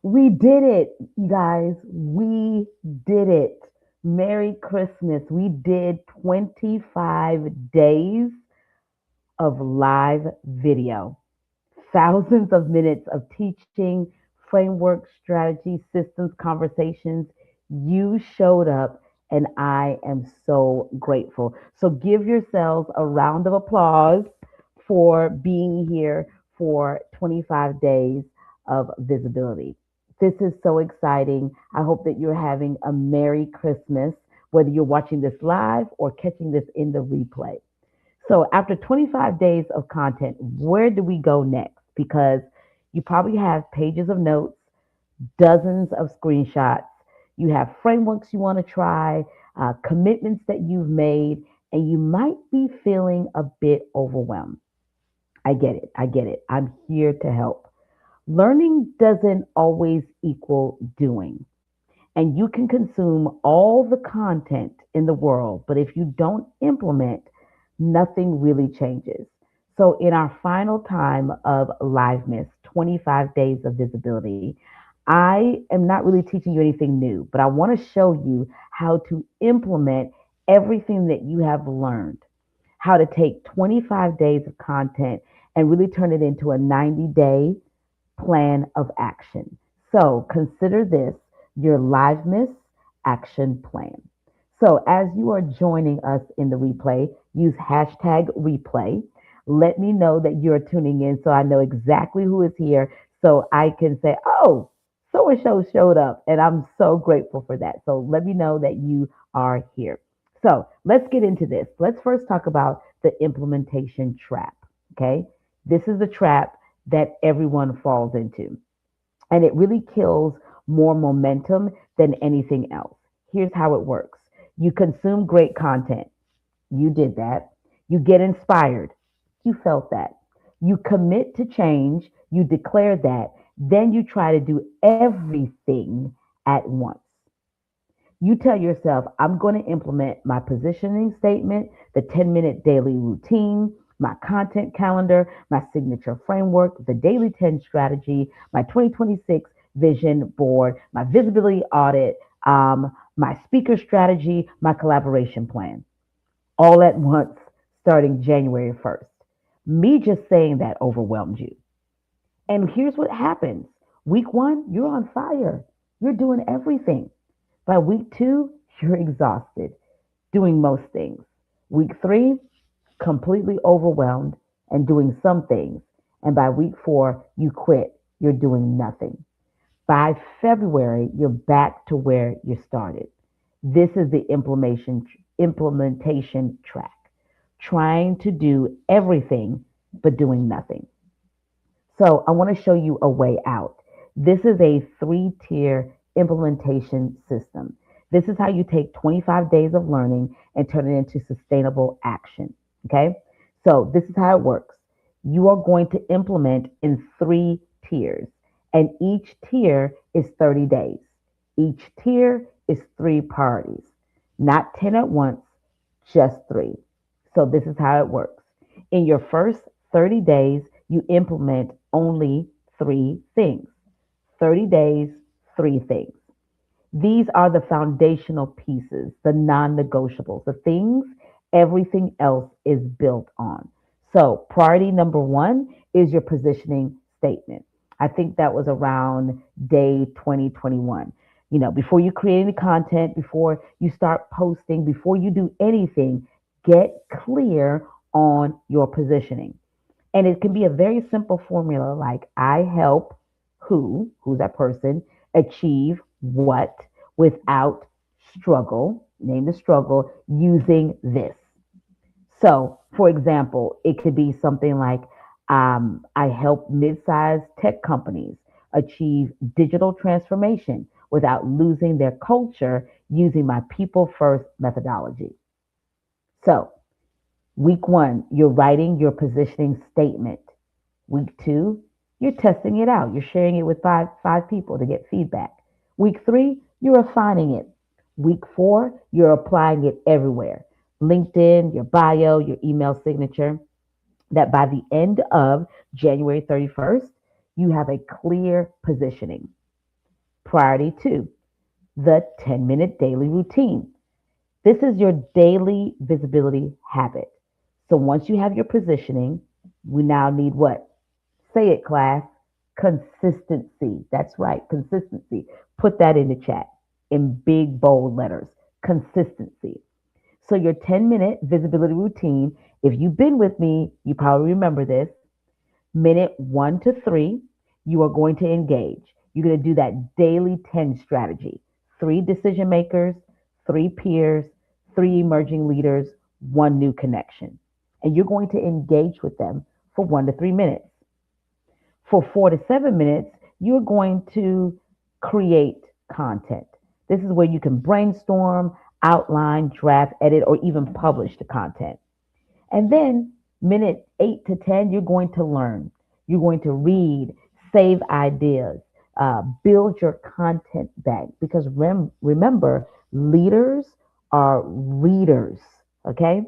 We did it, you guys. We did it. Merry Christmas. We did 25 days of live video, thousands of minutes of teaching, framework, strategy, systems, conversations. You showed up, and I am so grateful. So give yourselves a round of applause for being here for 25 days of visibility. This is so exciting. I hope that you're having a Merry Christmas, whether you're watching this live or catching this in the replay. So after 25 days of content, where do we go next? Because you probably have pages of notes, dozens of screenshots, you have frameworks you want to try, commitments that you've made, and you might be feeling a bit overwhelmed. I get it. I get it. I'm here to help. Learning doesn't always equal doing. And you can consume all the content in the world, but if you don't implement, nothing really changes. So, in our final time of Livemas, 25 days of visibility, I am not really teaching you anything new, but I want to show you how to implement everything that you have learned, how to take 25 days of content and really turn it into a 90-day plan of action. So consider this your Livemas action plan. So as you are joining us in the replay, use hashtag replay. Let me know that you're tuning in so I know exactly who is here so I can say, oh, so and so showed up. And I'm so grateful for that. So let me know that you are here. So let's get into this. Let's first talk about the implementation trap. Okay. This is the trap that everyone falls into. And it really kills more momentum than anything else. Here's how it works you consume great content. You did that. You get inspired. You felt that. You commit to change. You declare that. Then you try to do everything at once. You tell yourself, I'm going to implement my positioning statement, the 10-minute daily routine, my content calendar, my signature framework, the daily 10 strategy, my 2026 vision board, my visibility audit, my speaker strategy, my collaboration plan, all at once starting January 1st. Me just saying that overwhelmed you. And here's what happens week one, you're on fire, you're doing everything. By week two, you're exhausted, doing most things. Week three, completely overwhelmed and doing some things. And by week four, you quit. You're doing nothing. By February, you're back to where you started. This is the implementation track, trying to do everything but doing nothing. So I want to show you a way out. This is a three-tier implementation system. This is how you take 25 days of learning and turn it into sustainable action. Okay. So this is how it works. You are going to implement in three tiers, and each tier is 30 days. Each tier is three priorities, not 10 at once, just three. So this is how it works. In your first 30 days, you implement only three things. 30 days, three things. These are the foundational pieces, the non negotiables, the things everything else is built on. So, priority number one is your positioning statement. I think that was around day 2021. Before you create any content, before you start posting, before you do anything, get clear on your positioning. And it can be a very simple formula like I help who's that person, achieve what without struggle, name the struggle, using this. So, for example, it could be something like I help mid sized tech companies achieve digital transformation without losing their culture using my people first methodology. So, week one, you're writing your positioning statement. Week two, you're testing it out. You're sharing it with five people to get feedback. Week three, you're refining it. Week four, you're applying it everywhere. LinkedIn, your bio, your email signature. That by the end of January 31st, you have a clear positioning. Priority 2, the 10-minute daily routine. This is your daily visibility habit. So once you have your positioning, we now need what? Say it, class. Consistency. That's right, consistency. Put that in the chat in big, bold letters. Consistency. So, your 10-minute visibility routine, if you've been with me, you probably remember this. Minute 1 to 3, you are going to engage. You're going to do that daily 10 strategy. 3 decision makers, 3 peers, 3 emerging leaders, 1 new connection. And you're going to engage with them for 1 to 3 minutes. For 4 to 7 minutes, you're going to create content. This is where you can brainstorm, outline, draft, edit, or even publish the content. And then minute 8 to 10, you're going to learn. You're going to read, save ideas, build your content bank. Because remember, leaders are readers. Okay.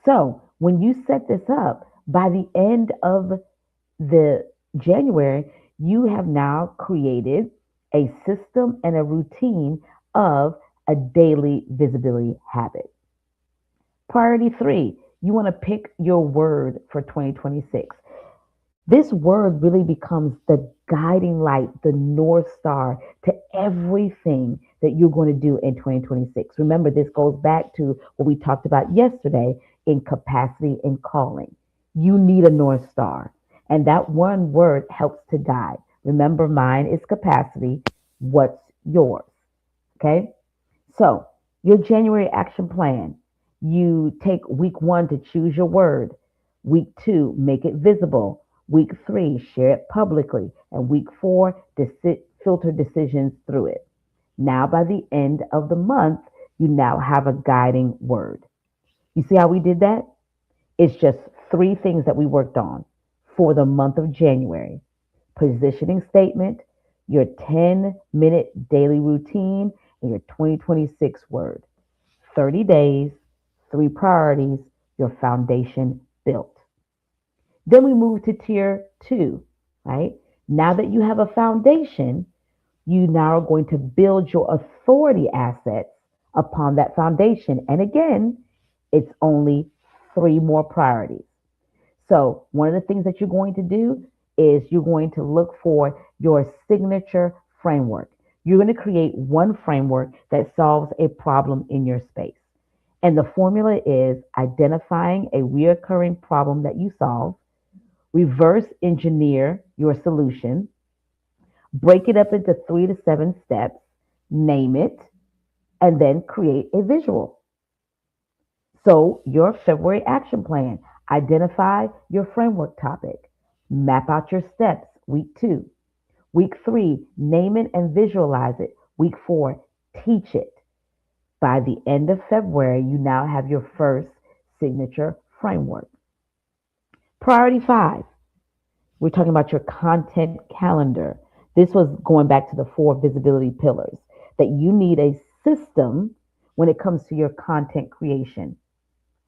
So when you set this up, by the end of the January, you have now created a system and a routine of a daily visibility habit. Priority 3, you want to pick your word for 2026. This word really becomes the guiding light, the North Star to everything that you're going to do in 2026. Remember, this goes back to what we talked about yesterday in capacity and calling. You need a North Star, and that one word helps to guide. Remember, mine is capacity. What's yours? Okay? So, your January action plan, you take week 1 to choose your word. Week 2, make it visible. Week 3, share it publicly. And week 4, filter decisions through it. Now, by the end of the month, you now have a guiding word. You see how we did that? It's just 3 things that we worked on for the month of January: positioning statement, your 10-minute daily routine, and your 2026 word. 30 days, 3 priorities, your foundation built. Then we move to tier 2, right? Now that you have a foundation, you now are going to build your authority assets upon that foundation. And again, it's only 3 more priorities. So, one of the things that you're going to do is you're going to look for your signature framework. You're going to create one framework that solves a problem in your space. And the formula is identifying a reoccurring problem that you solve, reverse engineer your solution, break it up into 3 to 7 steps, name it, and then create a visual. So, your February action plan: identify your framework topic, map out your steps, week 2. Week 3, name it and visualize it. Week 4, teach it. By the end of February, you now have your first signature framework. Priority 5, we're talking about your content calendar. This was going back to the 4 visibility pillars, that you need a system when it comes to your content creation.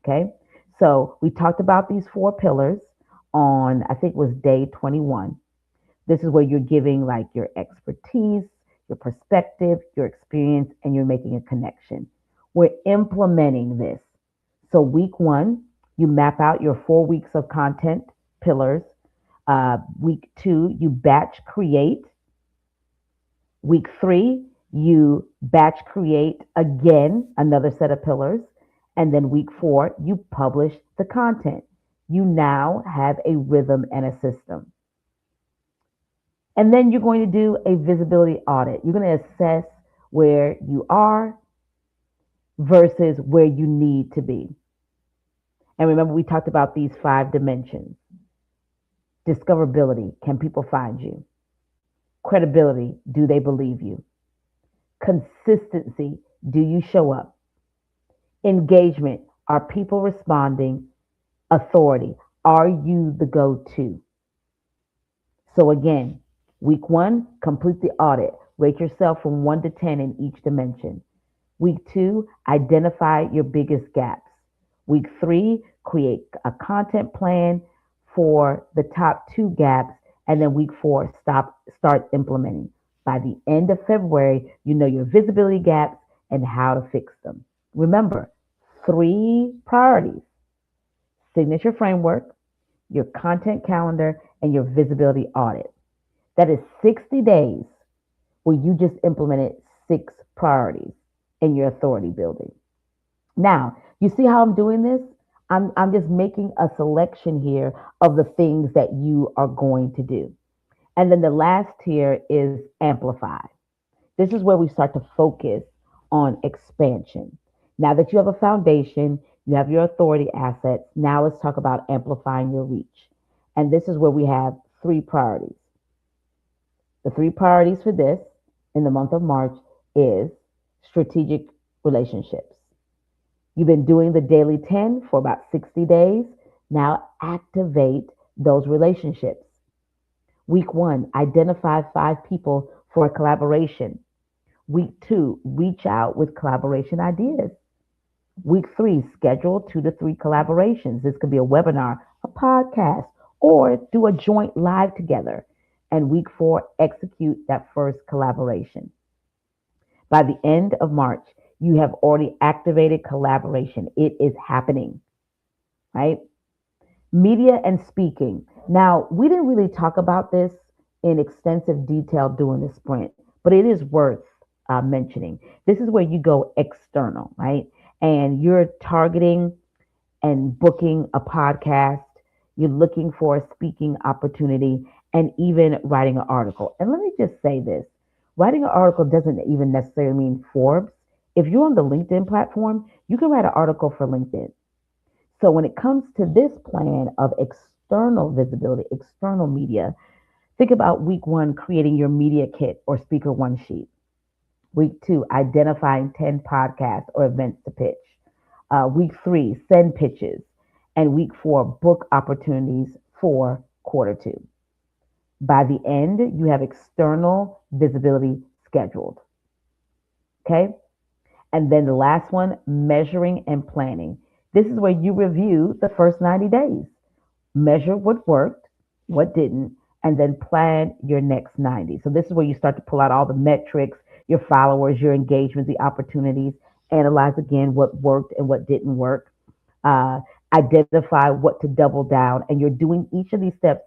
Okay. So we talked about these 4 pillars on, I think it was day 21. This is where you're giving like your expertise, your perspective, your experience, and you're making a connection. We're implementing this. So, week 1, you map out your 4 weeks of content pillars. Week 2, you batch create. Week 3, you batch create again, another set of pillars. And then week 4, you publish the content. You now have a rhythm and a system. And then you're going to do a visibility audit. You're going to assess where you are versus where you need to be. And remember, we talked about these 5 dimensions. Discoverability: can people find you? Credibility: do they believe you? Consistency: do you show up? Engagement: are people responding? Authority: are you the go to? So, again, week 1, complete the audit. Rate yourself from 1 to 10 in each dimension. Week 2, identify your biggest gaps. Week 3, create a content plan for the top 2 gaps. And then week 4, start implementing. By the end of February, you know your visibility gaps and how to fix them. Remember, three priorities: signature framework, your content calendar, and your visibility audit. That is 60 days where you just implemented six priorities in your authority building. Now, you see how I'm doing this? I'm just making a selection here of the things that you are going to do. And then the last tier is amplify. This is where we start to focus on expansion. Now that you have a foundation, you have your authority assets. Now let's talk about amplifying your reach. And this is where we have three priorities. The three priorities for this in the month of March is strategic relationships. You've been doing the daily 10 for about 60 days. Now activate those relationships. Week one, identify five people for a collaboration. Week two, reach out with collaboration ideas. Week three, schedule 2 to 3 collaborations. This could be a webinar, a podcast, or do a joint live together. And week four, execute that first collaboration. By the end of March, you have already activated collaboration. It is happening, right? Media and speaking. Now, we didn't really talk about this in extensive detail during the sprint, but it is worth mentioning. This is where you go external, right? And you're targeting and booking a podcast, you're looking for a speaking opportunity, and even writing an article. And let me just say this: writing an article doesn't even necessarily mean Forbes. If you're on the LinkedIn platform, you can write an article for LinkedIn. So when it comes to this plan of external visibility, external media, think about week one, creating your media kit or speaker one sheet. Week two, identifying 10 podcasts or events to pitch. Week three, send pitches. And week four, book opportunities for quarter two. By the end, you have external visibility scheduled. Okay. And then the last one, measuring and planning. This is where you review the first 90 days, measure what worked, what didn't, and then plan your next 90. So this is where you start to pull out all the metrics, your followers, your engagement, the opportunities, analyze again what worked and what didn't work, uh, identify what to double down, and you're doing each of these steps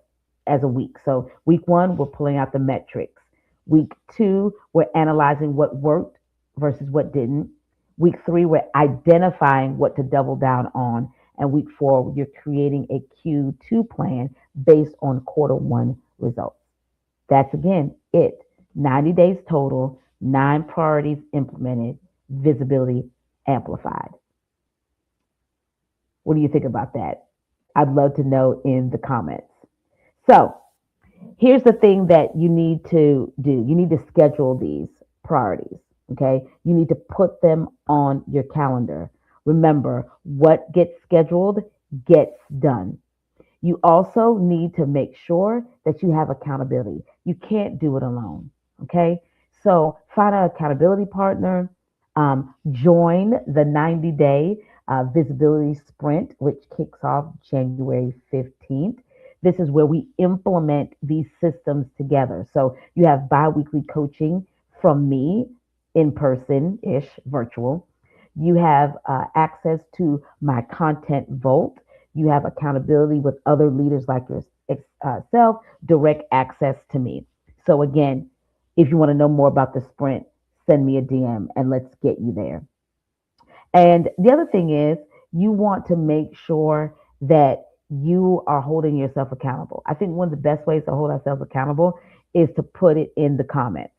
as a week. So week one, we're pulling out the metrics. Week two, we're analyzing what worked versus what didn't. Week three, we're identifying what to double down on. And week four, you're creating a Q2 plan based on quarter one results. That's again it. 90 days total, 9 priorities implemented, visibility amplified. What do you think about that? I'd love to know in the comments. So here's the thing that you need to do: you need to schedule these priorities. Okay. You need to put them on your calendar. Remember, what gets scheduled gets done. You also need to make sure that you have accountability. You can't do it alone. Okay. So find an accountability partner, join the 90-day visibility sprint, which kicks off January 15th. This is where we implement these systems together. So you have biweekly coaching from me, in person ish, virtual. You have access to my content vault. You have accountability with other leaders like yourself, direct access to me. So, again, if you want to know more about the sprint, send me a DM and let's get you there. And the other thing is, you want to make sure that you are holding yourself accountable. I think one of the best ways to hold ourselves accountable is to put it in the comments,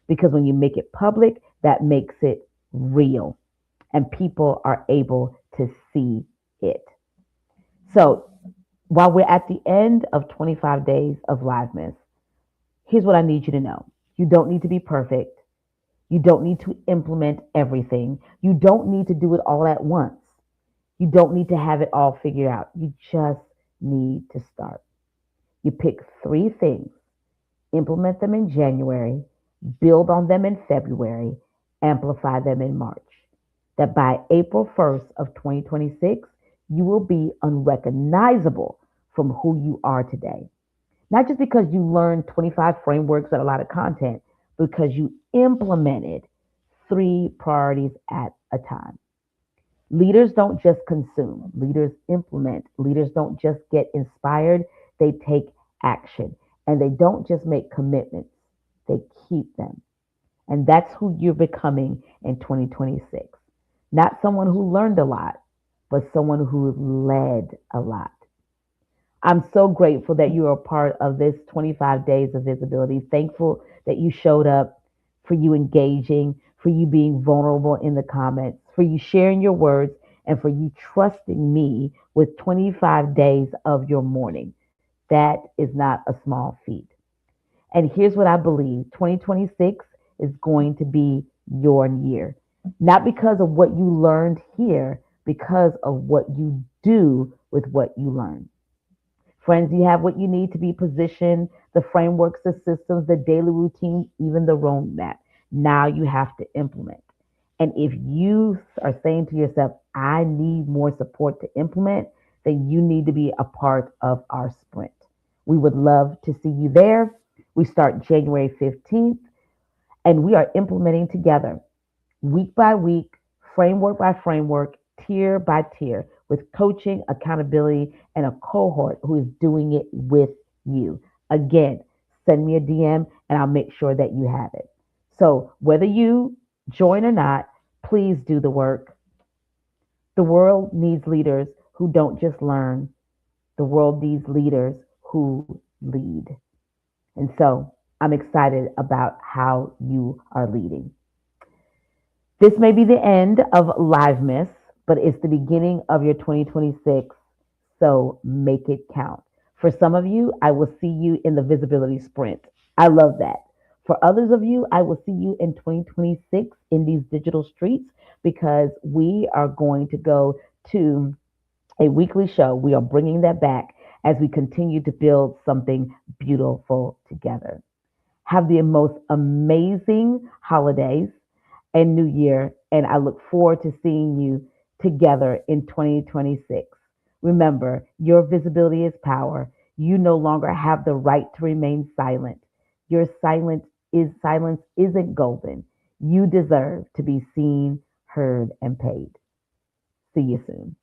because when you make it public, that makes it real and people are able to see it. So while we're at the end of 25 days of Livemas, here's what I need you to know. You don't need to be perfect. You don't need to implement everything. You don't need to do it all at once. You don't need to have it all figured out. You just need to start. You pick 3 things, implement them in January, build on them in February, amplify them in March. That by April 1st of 2026, you will be unrecognizable from who you are today. Not just because you learned 25 frameworks and a lot of content, because you implemented three priorities at a time. Leaders don't just consume, leaders implement. Leaders don't just get inspired, they take action. And they don't just make commitments, they keep them. And that's who you're becoming in 2026. Not someone who learned a lot, but someone who led a lot. I'm so grateful that you are a part of this 25 days of visibility. Thankful that you showed up, for you engaging, for you being vulnerable in the comments, for you sharing your words, and for you trusting me with 25 days of your morning. That is not a small feat. And here's what I believe: 2026 is going to be your year. Not because of what you learned here, because of what you do with what you learn. Friends, you have what you need to be positioned, the frameworks, the systems, the daily routine, even the roadmap. Now you have to implement. And if you are saying to yourself, I need more support to implement, then you need to be a part of our sprint. We would love to see you there. We start January 15th, and we are implementing together, week by week, framework by framework, tier by tier, with coaching, accountability, and a cohort who is doing it with you. Again, send me a DM and I'll make sure that you have it. So, whether you join or not, please do the work. The world needs leaders who don't just learn, the world needs leaders who lead. And so, I'm excited about how you are leading. This may be the end of Livemas, but it's the beginning of your 2026. So make it count. For some of you, I will see you in the visibility sprint. I love that. For others of you, I will see you in 2026 in these digital streets, because we are going to go to a weekly show. We are bringing that back as we continue to build something beautiful together. Have the most amazing holidays and New Year, and I look forward to seeing you together in 2026. Remember, your visibility is power. You no longer have the right to remain silent. Your silence isn't golden. You deserve to be seen, heard, and paid. See you soon.